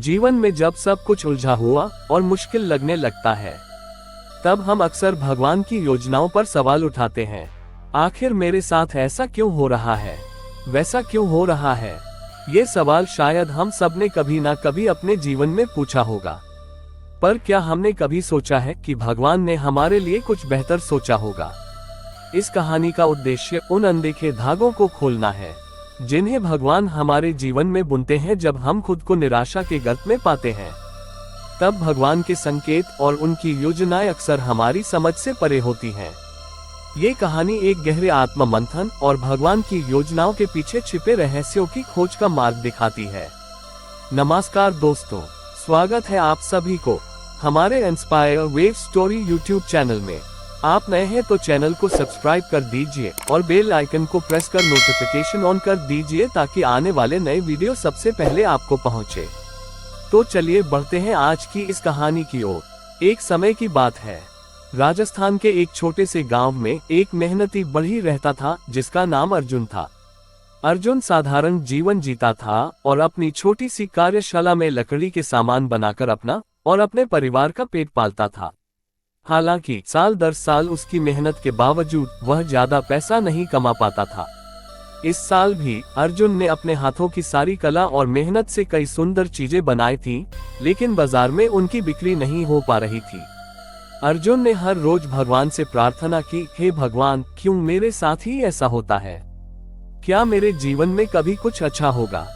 जीवन में जब सब कुछ उलझा हुआ और मुश्किल लगने लगता है, तब हम अक्सर भगवान की योजनाओं पर सवाल उठाते हैं। आखिर मेरे साथ ऐसा क्यों हो रहा है, वैसा क्यों हो रहा है? ये सवाल शायद हम सब ने कभी ना कभी अपने जीवन में पूछा होगा। पर क्या हमने कभी सोचा है कि भगवान ने हमारे लिए कुछ बेहतर सोचा होगा? इस कहानी का उद्देश्य उन अनदेखे धागों को खोलना है, जिन्हें भगवान हमारे जीवन में बुनते हैं जब हम खुद को निराशा के गर्त में पाते हैं। तब भगवान के संकेत और उनकी योजनाएं अक्सर हमारी समझ से परे होती हैं। ये कहानी एक गहरे आत्म मंथन और भगवान की योजनाओं के पीछे छिपे रहस्यों की खोज का मार्ग दिखाती है। नमस्कार दोस्तों, स्वागत है आप सभी को हमारे inspire wave story YouTube channel में। आप नए हैं तो चैनल को सब्सक्राइब कर दीजिए और बेल आइकन को प्रेस कर नोटिफिकेशन ऑन कर दीजिए ताकि आने वाले नए वीडियो सबसे पहले आपको पहुंचे। तो चलिए बढ़ते हैं आज की इस कहानी की ओर। एक समय की बात है, राजस्थान के एक छोटे से गांव में एक मेहनती बढ़ई रहता था जिसका नाम अर्जुन था। अर्जुन साधारण जीवन जीता था और अपनी छोटी सी कार्यशाला में लकड़ी के सामान बनाकर अपना और अपने परिवार का पेट पालता था। हालांकि साल दर साल उसकी मेहनत के बावजूद वह ज्यादा पैसा नहीं कमा पाता था। इस साल भी अर्जुन ने अपने हाथों की सारी कला और मेहनत से कई सुंदर चीजें बनाई थी, लेकिन बाजार में उनकी बिक्री नहीं हो पा रही थी। अर्जुन ने हर रोज भगवान से प्रार्थना की, हे भगवान, क्यों मेरे साथ ही ऐसा होता है? क्या मेरे जीवन में कभी कुछ अच्छा होगा?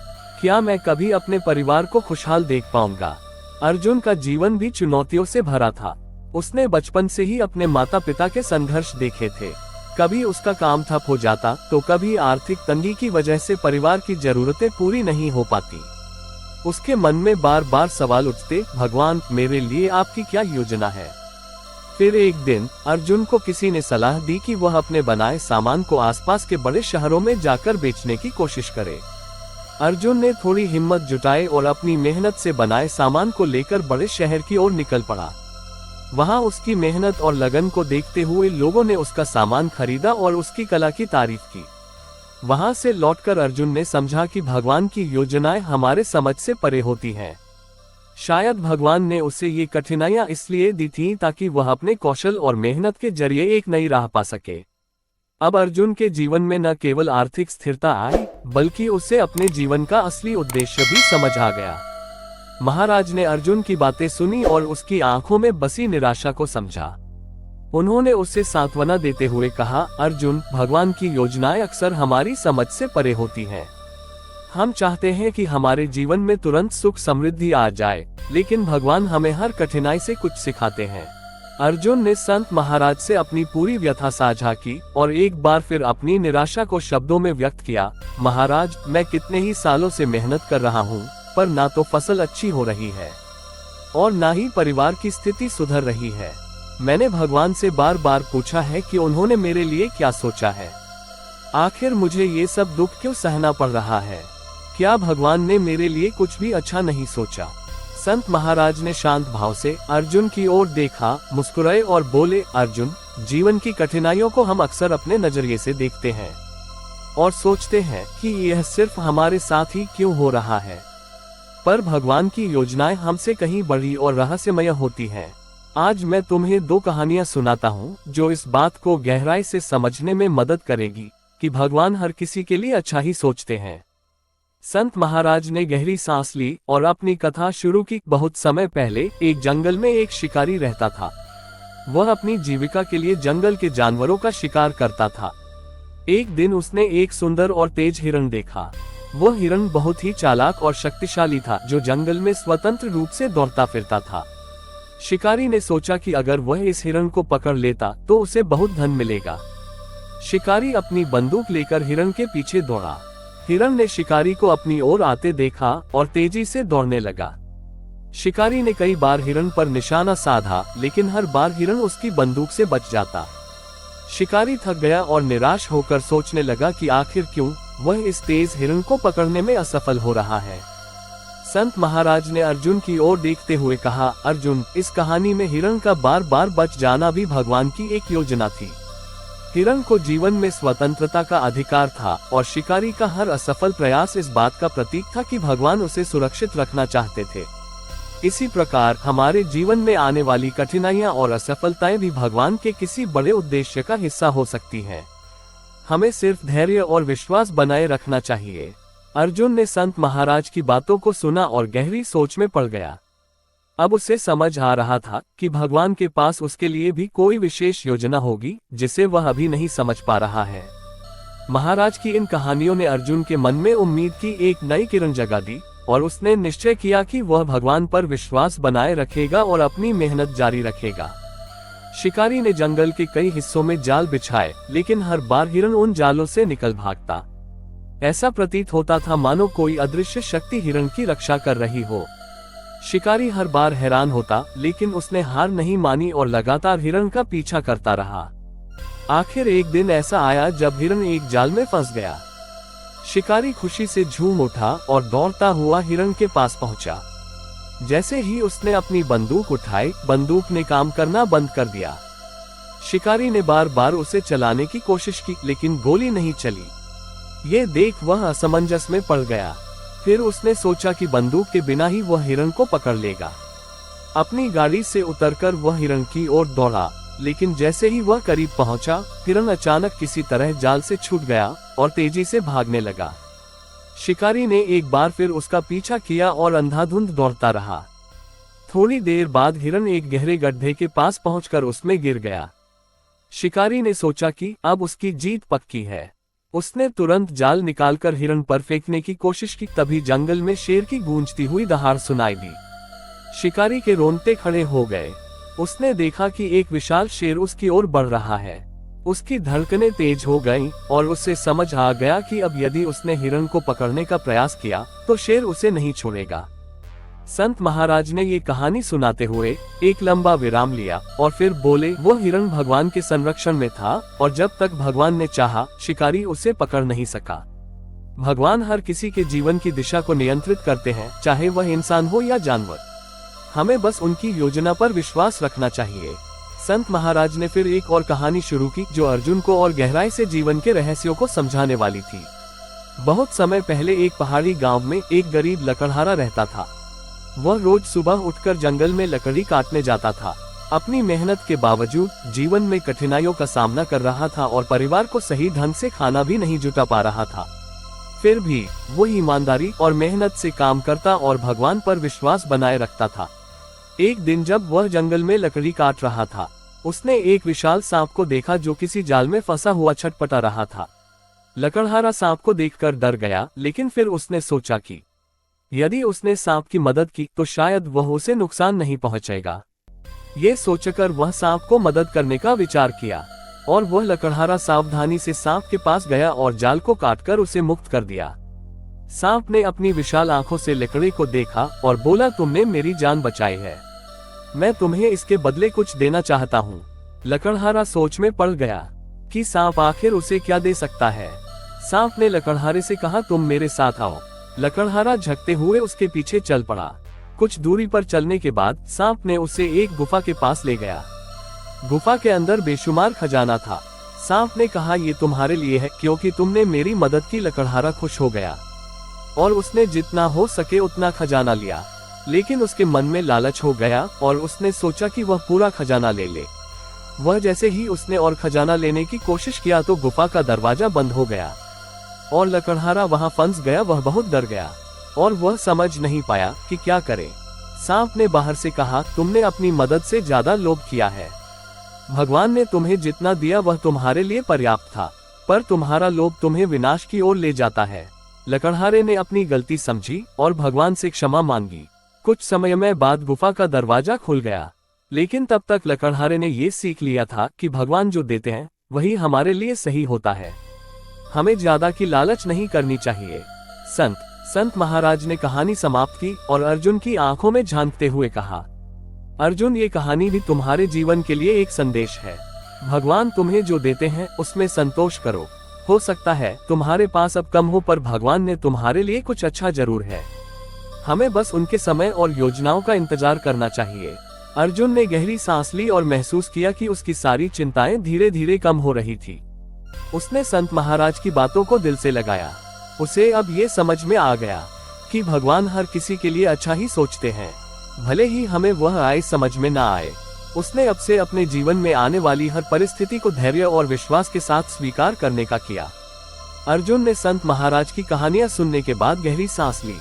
क्या मैं कभी अपने परिवार को खुशहाल देख पाऊंगा? अर्जुन का जीवन भी चुनौतियों से भरा था। उसने बचपन से ही अपने माता पिता के संघर्ष देखे थे। कभी उसका काम ठप हो जाता तो कभी आर्थिक तंगी की वजह से परिवार की जरूरतें पूरी नहीं हो पाती। उसके मन में बार बार सवाल उठते, भगवान, मेरे लिए आपकी क्या योजना है? फिर एक दिन अर्जुन को किसी ने सलाह दी कि वह अपने बनाए सामान को आसपास के बड़े शहरों में जाकर बेचने की कोशिश करे। अर्जुन ने थोड़ी हिम्मत जुटाई और अपनी मेहनत से बनाए सामान को लेकर बड़े शहर की ओर निकल पड़ा। वहां उसकी मेहनत और लगन को देखते हुए लोगों ने उसका सामान खरीदा और उसकी कला की तारीफ की। वहां से लौटकर अर्जुन ने समझा कि भगवान की योजनाएं हमारे समझ से परे होती हैं। शायद भगवान ने उसे ये कठिनाइयां इसलिए दी थी ताकि वह अपने कौशल और मेहनत के जरिए एक नई राह पा सके। अब अर्जुन के जीवन में न केवल आर्थिक स्थिरता आई, बल्कि उसे अपने जीवन का असली उद्देश्य भी समझ आ गया। महाराज ने अर्जुन की बातें सुनी और उसकी आंखों में बसी निराशा को समझा। उन्होंने उसे सांत्वना देते हुए कहा, अर्जुन, भगवान की योजनाएं अक्सर हमारी समझ से परे होती हैं। हम चाहते हैं कि हमारे जीवन में तुरंत सुख समृद्धि आ जाए, लेकिन भगवान हमें हर कठिनाई से कुछ सिखाते हैं। अर्जुन ने संत महाराज से अपनी पूरी व्यथा साझा की और एक बार फिर अपनी निराशा को शब्दों में व्यक्त किया, महाराज, मैं कितने ही सालों से मेहनत कर रहा हूँ, पर ना तो फसल अच्छी हो रही है और ना ही परिवार की स्थिति सुधर रही है। मैंने भगवान से बार बार पूछा है कि उन्होंने मेरे लिए क्या सोचा है। आखिर मुझे ये सब दुख क्यों सहना पड़ रहा है? क्या भगवान ने मेरे लिए कुछ भी अच्छा नहीं सोचा? संत महाराज ने शांत भाव से अर्जुन की ओर देखा, मुस्कुराए और बोले, अर्जुन, जीवन की कठिनाइयों को हम अक्सर अपने नजरिए से देखते हैं और सोचते हैं कि यह सिर्फ हमारे साथ ही क्यों हो रहा है। पर भगवान की योजनाएं हमसे कहीं बड़ी और रहस्यमय होती हैं। आज मैं तुम्हें दो कहानियां सुनाता हूं जो इस बात को गहराई से समझने में मदद करेगी कि भगवान हर किसी के लिए अच्छा ही सोचते हैं। संत महाराज ने गहरी सांस ली और अपनी कथा शुरू की। बहुत समय पहले एक जंगल में एक शिकारी रहता था। वह अपनी जीविका के लिए जंगल के जानवरों का शिकार करता था। एक दिन उसने एक सुंदर और तेज हिरण देखा। वह हिरण बहुत ही चालाक और शक्तिशाली था, जो जंगल में स्वतंत्र रूप से दौड़ता फिरता था। शिकारी ने सोचा कि अगर वह इस हिरण को पकड़ लेता तो उसे बहुत धन मिलेगा। शिकारी अपनी बंदूक लेकर हिरण के पीछे दौड़ा। हिरण ने शिकारी को अपनी ओर आते देखा और तेजी से दौड़ने लगा। शिकारी ने कई बार हिरण पर निशाना साधा, लेकिन हर बार हिरण उसकी बंदूक से बच जाता। शिकारी थक गया और निराश होकर सोचने लगा कि आखिर क्यों वह इस तेज हिरण को पकड़ने में असफल हो रहा है। संत महाराज ने अर्जुन की ओर देखते हुए कहा, अर्जुन, इस कहानी में हिरण का बार बार बच जाना भी भगवान की एक योजना थी। हिरण को जीवन में स्वतंत्रता का अधिकार था और शिकारी का हर असफल प्रयास इस बात का प्रतीक था कि भगवान उसे सुरक्षित रखना चाहते थे। इसी प्रकार हमारे जीवन में आने वाली कठिनाइयां और असफलताएं भी भगवान के किसी बड़े उद्देश्य का हिस्सा हो सकती हैं। हमें सिर्फ धैर्य और विश्वास बनाए रखना चाहिए। अर्जुन ने संत महाराज की बातों को सुना और गहरी सोच में पड़ गया। अब उसे समझ आ रहा था कि भगवान के पास उसके लिए भी कोई विशेष योजना होगी जिसे वह अभी नहीं समझ पा रहा है। महाराज की इन कहानियों ने अर्जुन के मन में उम्मीद की एक नई किरण जगा दी और उसने निश्चय किया कि वह भगवान पर विश्वास बनाए रखेगा और अपनी मेहनत जारी रखेगा। शिकारी ने जंगल के कई हिस्सों में जाल बिछाए, लेकिन हर बार हिरण उन जालों से निकल भागता। ऐसा प्रतीत होता था मानो कोई अदृश्य शक्ति हिरण की रक्षा कर रही हो। शिकारी हर बार हैरान होता, लेकिन उसने हार नहीं मानी और लगातार हिरण का पीछा करता रहा। आखिर एक दिन ऐसा आया जब हिरण एक जाल में फंस गया। शिकारी खुशी से झूम उठा और दौड़ता हुआ हिरण के पास पहुंचा। जैसे ही उसने अपनी बंदूक उठाई, बंदूक ने काम करना बंद कर दिया। शिकारी ने बार बार उसे चलाने की कोशिश की, लेकिन गोली नहीं चली। ये देख वह असमंजस में पड़ गया। फिर उसने सोचा कि बंदूक के बिना ही वह हिरण को पकड़ लेगा। अपनी गाड़ी से उतरकर वह हिरण की ओर दौड़ा, लेकिन जैसे ही वह करीब पहुंचा, हिरण अचानक किसी तरह जाल से छूट गया और तेजी से भागने लगा। शिकारी ने एक बार फिर उसका पीछा किया और अंधाधुंध दौड़ता रहा। थोड़ी देर बाद हिरण एक गहरे गड्ढे के पास पहुंचकर उसमें गिर गया। शिकारी ने सोचा कि अब उसकी जीत पक्की है। उसने तुरंत जाल निकालकर हिरण पर फेंकने की कोशिश की, तभी जंगल में शेर की गूंजती हुई दहाड़ सुनाई दी। शिकारी के रोंगटे खड़े हो गए। उसने देखा कि एक विशाल शेर उसकी ओर बढ़ रहा है। उसकी धड़कनें तेज हो गईं और उसे समझ आ गया कि अब यदि उसने हिरण को पकड़ने का प्रयास किया तो शेर उसे नहीं छोड़ेगा। संत महाराज ने ये कहानी सुनाते हुए एक लंबा विराम लिया और फिर बोले, वो हिरण भगवान के संरक्षण में था और जब तक भगवान ने चाहा, शिकारी उसे पकड़ नहीं सका। भगवान हर किसी के जीवन की दिशा को नियंत्रित करते हैं, चाहे वह इंसान हो या जानवर। हमें बस उनकी योजना पर विश्वास रखना चाहिए। संत महाराज ने फिर एक और कहानी शुरू की जो अर्जुन को और गहराई से जीवन के रहस्यों को समझाने वाली थी। बहुत समय पहले एक पहाड़ी गांव में एक गरीब लकड़हारा रहता था। वह रोज सुबह उठकर जंगल में लकड़ी काटने जाता था। अपनी मेहनत के बावजूद जीवन में कठिनाइयों का सामना कर रहा था और परिवार को सही ढंग से खाना भी नहीं जुटा पा रहा था। फिर भी वो ईमानदारी और मेहनत से काम करता और भगवान पर विश्वास बनाए रखता था। एक दिन जब वह जंगल में लकड़ी काट रहा था, उसने एक विशाल सांप को देखा जो किसी जाल में फंसा हुआ छटपटा रहा था। लकड़हारा सांप को देखकर डर गया, लेकिन फिर उसने सोचा कि यदि उसने सांप की मदद की तो शायद वह उसे नुकसान नहीं पहुंचाएगा। ये सोचकर वह सांप को मदद करने का विचार किया और वह लकड़हारा सावधानी से सांप के पास गया और जाल को काटकर उसे मुक्त कर दिया। सांप ने अपनी विशाल आंखों से लकड़ी को देखा और बोला, तुमने मेरी जान बचाई है, मैं तुम्हें इसके बदले कुछ देना चाहता हूँ। लकड़हारा सोच में पड़ गया कि सांप आखिर उसे क्या दे सकता है। सांप ने लकड़हारे से कहा, तुम मेरे साथ आओ। लकड़हारा झकते हुए उसके पीछे चल पड़ा। कुछ दूरी पर चलने के बाद सांप ने उसे एक गुफा के पास ले गया। गुफा के अंदर बेशुमार खजाना था। सांप ने कहा, ये तुम्हारे लिए है क्योंकि तुमने मेरी मदद की। लकड़हारा खुश हो गया और उसने जितना हो सके उतना खजाना लिया, लेकिन उसके मन में लालच हो गया और उसने सोचा कि वह पूरा खजाना ले ले। वह जैसे ही उसने और खजाना लेने की कोशिश किया तो गुफा का दरवाजा बंद हो गया और लकड़हारा वहां फंस गया। वह बहुत डर गया और वह समझ नहीं पाया कि क्या करे। सांप ने बाहर से कहा, तुमने अपनी मदद से ज्यादा लोभ किया है। भगवान ने तुम्हें जितना दिया वह तुम्हारे लिए पर्याप्त था, पर तुम्हारा लोभ तुम्हें विनाश की ओर ले जाता है। लकड़हारे ने अपनी गलती समझी और भगवान से क्षमा मांगी। कुछ समय में बाद गुफा का दरवाजा खुल गया, लेकिन तब तक लकड़हारे ने ये सीख लिया था कि भगवान जो देते हैं वही हमारे लिए सही होता है। हमें ज्यादा की लालच नहीं करनी चाहिए। संत महाराज ने कहानी समाप्त की और अर्जुन की आंखों में झांकते हुए कहा, अर्जुन, ये कहानी भी तुम्हारे जीवन के लिए एक संदेश है। भगवान तुम्हें जो देते हैं उसमें संतोष करो। हो सकता है तुम्हारे पास अब कम हो, पर भगवान ने तुम्हारे लिए कुछ अच्छा जरूर है। हमें बस उनके समय और योजनाओं का इंतजार करना चाहिए। अर्जुन ने गहरी सांस ली और महसूस किया कि उसकी सारी चिंताएं धीरे धीरे कम हो रही थी। उसने संत महाराज की बातों को दिल से लगाया। उसे अब ये समझ में आ गया कि भगवान हर किसी के लिए अच्छा ही सोचते हैं, भले ही हमें वह आए समझ में ना आए। उसने अब से अपने जीवन में आने वाली हर परिस्थिति को धैर्य और विश्वास के साथ स्वीकार करने का किया। अर्जुन ने संत महाराज की कहानियां सुनने के बाद गहरी सांस ली,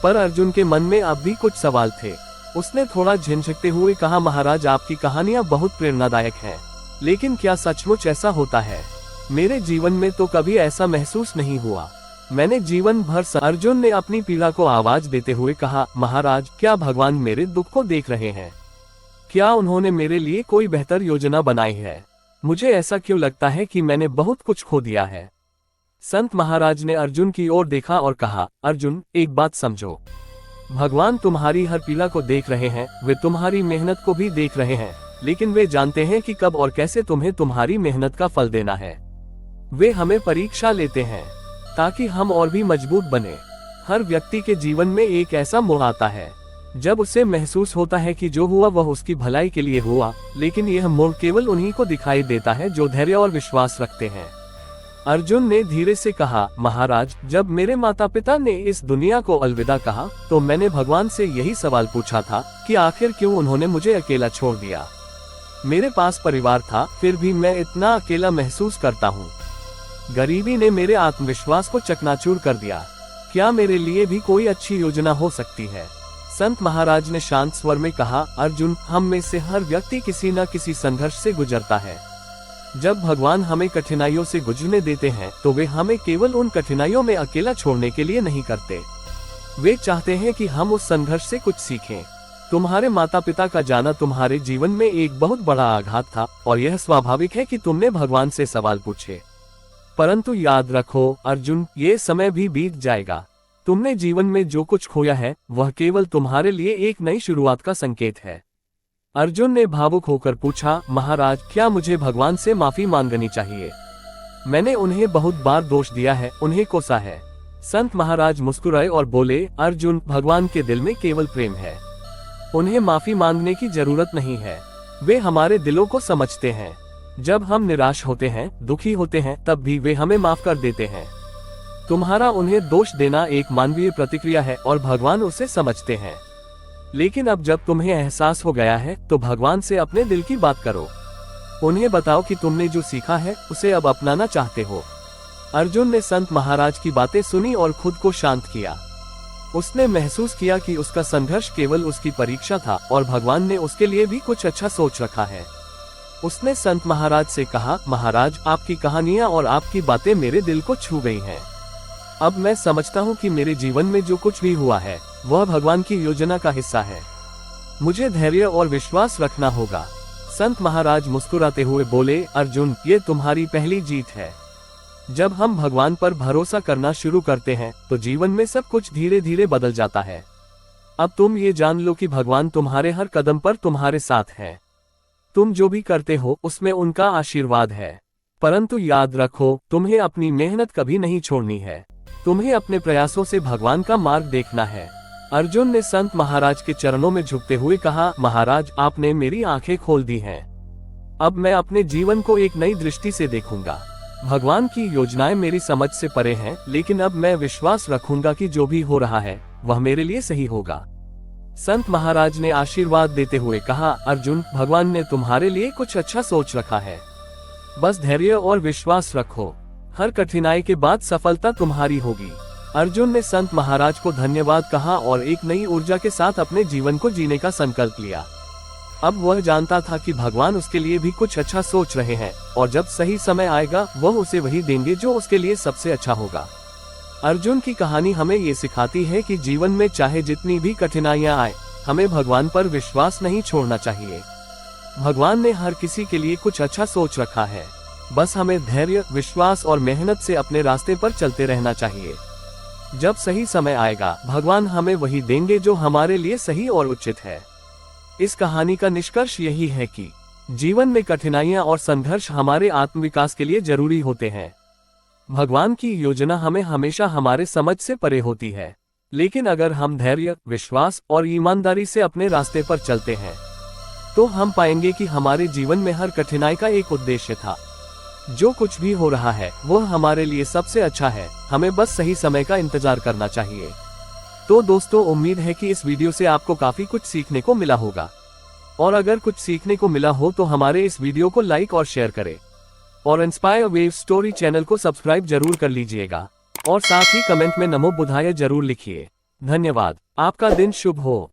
पर अर्जुन के मन में अब भी कुछ सवाल थे। उसने थोड़ा झिझकते हुए कहा, महाराज आपकी कहानियां बहुत प्रेरणादायक हैं, लेकिन क्या सचमुच ऐसा होता है? मेरे जीवन में तो कभी ऐसा महसूस नहीं हुआ। मैंने जीवन भर अर्जुन ने अपनी पीड़ा को आवाज देते हुए कहा, महाराज क्या भगवान मेरे दुख को देख रहे हैं? क्या उन्होंने मेरे लिए कोई बेहतर योजना बनाई है? मुझे ऐसा क्यों लगता है कि मैंने बहुत कुछ खो दिया है? संत महाराज ने अर्जुन की ओर देखा और कहा, अर्जुन एक बात समझो, भगवान तुम्हारी हर पीड़ा को देख रहे हैं, वे तुम्हारी मेहनत को भी देख रहे हैं, लेकिन वे जानते हैं कि कब और कैसे तुम्हें तुम्हारी मेहनत का फल देना है। वे हमें परीक्षा लेते हैं ताकि हम और भी मजबूत बने। हर व्यक्ति के जीवन में एक ऐसा मोड़ आता है जब उसे महसूस होता है कि जो हुआ वह उसकी भलाई के लिए हुआ, लेकिन यह मोड़ केवल उन्हीं को दिखाई देता है जो धैर्य और विश्वास रखते हैं। अर्जुन ने धीरे से कहा, महाराज जब मेरे माता पिता ने इस दुनिया को अलविदा कहा तो मैंने भगवान से यही सवाल पूछा था कि आखिर क्यों उन्होंने मुझे अकेला छोड़ दिया। मेरे पास परिवार था, फिर भी मैं इतना अकेला महसूस करता हूँ। गरीबी ने मेरे आत्मविश्वास को चकनाचूर कर दिया। क्या मेरे लिए भी कोई अच्छी योजना हो सकती है? संत महाराज ने शांत स्वर में कहा, अर्जुन हम में से हर व्यक्ति किसी न किसी संघर्ष से गुजरता है। जब भगवान हमें कठिनाइयों से गुजरने देते हैं तो वे हमें केवल उन कठिनाइयों में अकेला छोड़ने के लिए नहीं करते, वे चाहते हैं कि हम उस संघर्ष से कुछ सीखें। तुम्हारे माता पिता का जाना तुम्हारे जीवन में एक बहुत बड़ा आघात था और यह स्वाभाविक है कि तुमने भगवान से सवाल पूछे, परंतु याद रखो अर्जुन, ये समय भी बीत जाएगा। तुमने जीवन में जो कुछ खोया है वह केवल तुम्हारे लिए एक नई शुरुआत का संकेत है। अर्जुन ने भावुक होकर पूछा, महाराज क्या मुझे भगवान से माफी मांगनी चाहिए? मैंने उन्हें बहुत बार दोष दिया है, उन्हें कोसा है। संत महाराज मुस्कुराए और बोले, अर्जुन भगवान के दिल में केवल प्रेम है, उन्हें माफी मांगने की जरूरत नहीं है। वे हमारे दिलों को समझते हैं। जब हम निराश होते हैं, दुखी होते हैं, तब भी वे हमें माफ कर देते हैं। तुम्हारा उन्हें दोष देना एक मानवीय प्रतिक्रिया है और भगवान उसे समझते हैं। लेकिन अब जब तुम्हें एहसास हो गया है तो भगवान से अपने दिल की बात करो। उन्हें बताओ कि तुमने जो सीखा है उसे अब अपनाना चाहते हो। अर्जुन ने संत महाराज की बातें सुनी और खुद को शांत किया। उसने महसूस किया कि उसका संघर्ष केवल उसकी परीक्षा था और भगवान ने उसके लिए भी कुछ अच्छा सोच रखा है। उसने संत महाराज से कहा, महाराज आपकी कहानियां और आपकी बातें मेरे दिल को छू गई हैं। अब मैं समझता हूँ कि मेरे जीवन में जो कुछ भी हुआ है वह भगवान की योजना का हिस्सा है। मुझे धैर्य और विश्वास रखना होगा। संत महाराज मुस्कुराते हुए बोले, अर्जुन ये तुम्हारी पहली जीत है। जब हम भगवान पर भरोसा करना शुरू करते हैं तो जीवन में सब कुछ धीरे धीरे बदल जाता है। अब तुम ये जान लो कि भगवान तुम्हारे हर कदम पर तुम्हारे साथ है। तुम जो भी करते हो उसमें उनका आशीर्वाद है, परंतु याद रखो तुम्हें अपनी मेहनत कभी नहीं छोड़नी है। तुम्हें अपने प्रयासों से भगवान का मार्ग देखना है। अर्जुन ने संत महाराज के चरणों में झुकते हुए कहा, महाराज आपने मेरी आंखें खोल दी हैं। अब मैं अपने जीवन को एक नई दृष्टि से देखूंगा। भगवान की योजनाएं मेरी समझ से परे हैं, लेकिन अब मैं विश्वास रखूंगा कि जो भी हो रहा है वह मेरे लिए सही होगा। संत महाराज ने आशीर्वाद देते हुए कहा, अर्जुन भगवान ने तुम्हारे लिए कुछ अच्छा सोच रखा है, बस धैर्य और विश्वास रखो। हर कठिनाई के बाद सफलता तुम्हारी होगी। अर्जुन ने संत महाराज को धन्यवाद कहा और एक नई ऊर्जा के साथ अपने जीवन को जीने का संकल्प लिया। अब वह जानता था कि भगवान उसके लिए भी कुछ अच्छा सोच रहे हैं और जब सही समय आएगा वह उसे वही देंगे जो उसके लिए सबसे अच्छा होगा। अर्जुन की कहानी हमें ये सिखाती है कि जीवन में चाहे जितनी भी कठिनाइयां आए, हमें भगवान पर विश्वास नहीं छोड़ना चाहिए। भगवान ने हर किसी के लिए कुछ अच्छा सोच रखा है, बस हमें धैर्य, विश्वास और मेहनत से अपने रास्ते पर चलते रहना चाहिए। जब सही समय आएगा भगवान हमें वही देंगे जो हमारे लिए सही और उचित है। इस कहानी का निष्कर्ष यही है कि जीवन में कठिनाइयां और संघर्ष हमारे आत्मविकास के लिए जरूरी होते हैं। भगवान की योजना हमें हमेशा हमारे समझ से परे होती है, लेकिन अगर हम धैर्य, विश्वास और ईमानदारी से अपने रास्ते पर चलते हैं तो हम पाएंगे कि हमारे जीवन में हर कठिनाई का एक उद्देश्य था, जो कुछ भी हो रहा है वह हमारे लिए सबसे अच्छा है, हमें बस सही समय का इंतजार करना चाहिए। तो दोस्तों, उम्मीद है कि इस वीडियो से आपको काफी कुछ सीखने को मिला होगा, और अगर कुछ सीखने को मिला हो तो हमारे इस वीडियो को लाइक और शेयर करें, और इंस्पायर वेव स्टोरी चैनल को सब्सक्राइब जरूर कर लीजिएगा, और साथ ही कमेंट में नमो बुद्धाय जरूर लिखिए। धन्यवाद। आपका दिन शुभ हो।